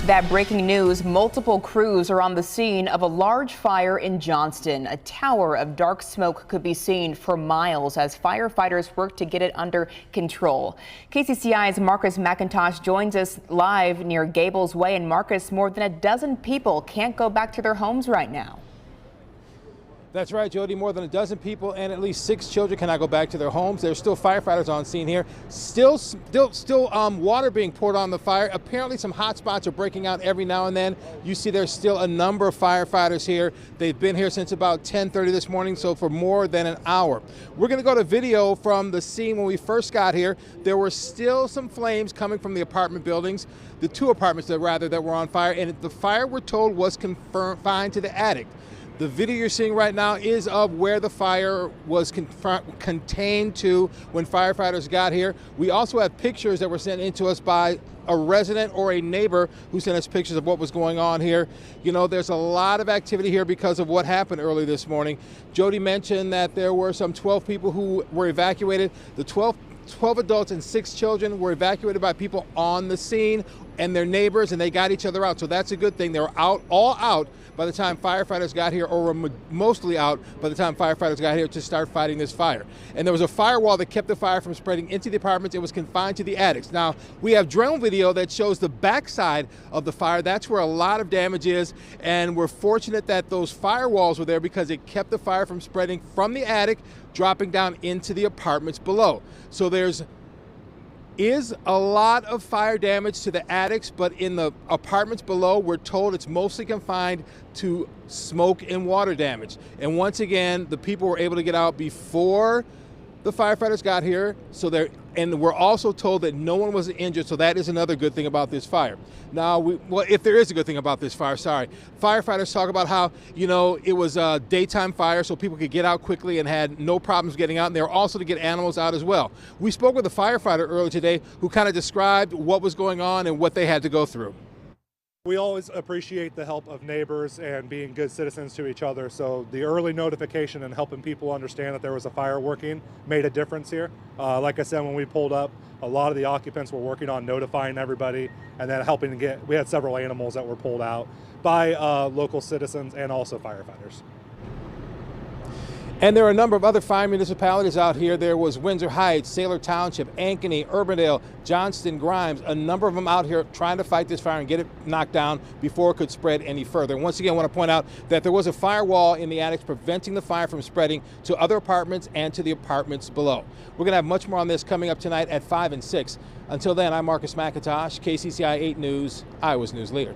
That breaking news, multiple crews are on the scene of a large fire in Johnston. A tower of dark smoke could be seen for miles as firefighters work to get it under control. KCCI's Marcus McIntosh joins us live near Gables Way. And Marcus, more than a dozen people can't go back to their homes right now. That's right, Jody. More than a dozen people and at least 6 children cannot go back to their homes. There's still firefighters on scene here. Still water being poured on the fire. Apparently some hot spots are breaking out every now and then. You see there's still a number of firefighters here. They've been here since about 10:30 this morning, so for more than an hour. We're going to go to video from the scene when we first got here. There were still some flames coming from the apartment buildings, the 2 apartments that were on fire, and the fire, we're told, was confined to the attic. The video you're seeing right now is of where the fire was contained to when firefighters got here. We also have pictures that were sent in to us by a resident or a neighbor who sent us pictures of what was going on here. You know, there's a lot of activity here because of what happened early this morning. Jody mentioned that there were some 12 people who were evacuated. The 12 adults and 6 children were evacuated by people on the scene and their neighbors, and they got each other out. So that's a good thing. They were all out by the time firefighters got here, or were mostly out by the time firefighters got here to start fighting this fire. And there was a firewall that kept the fire from spreading into the apartments. It was confined to the attics. Now, we have drone video that shows the backside of the fire. That's where a lot of damage is, and we're fortunate that those firewalls were there because it kept the fire from spreading from the attic, dropping down into the apartments below. So there's a lot of fire damage to the attics, but in the apartments below, we're told it's mostly confined to smoke and water damage. And once again, the people were able to get out before the firefighters got here, and we're also told that no one was injured, so that is another good thing about this fire. Now, if there is a good thing about this fire, firefighters talk about how, you know, it was a daytime fire, so people could get out quickly and had no problems getting out, and they were also to get animals out as well. We spoke with a firefighter earlier today who kind of described what was going on and what they had to go through. We always appreciate the help of neighbors and being good citizens to each other, so the early notification and helping people understand that there was a fire working made a difference here. Like I said, when we pulled up, a lot of the occupants were working on notifying everybody and then helping to we had several animals that were pulled out by local citizens and also firefighters. And there are a number of other fire municipalities out here. There was Windsor Heights, Saylor Township, Ankeny, Urbandale, Johnston, Grimes, a number of them out here trying to fight this fire and get it knocked down before it could spread any further. And once again, I want to point out that there was a firewall in the attics preventing the fire from spreading to other apartments and to the apartments below. We're going to have much more on this coming up tonight at 5 and 6. Until then, I'm Marcus McIntosh, KCCI 8 News, Iowa's news leader.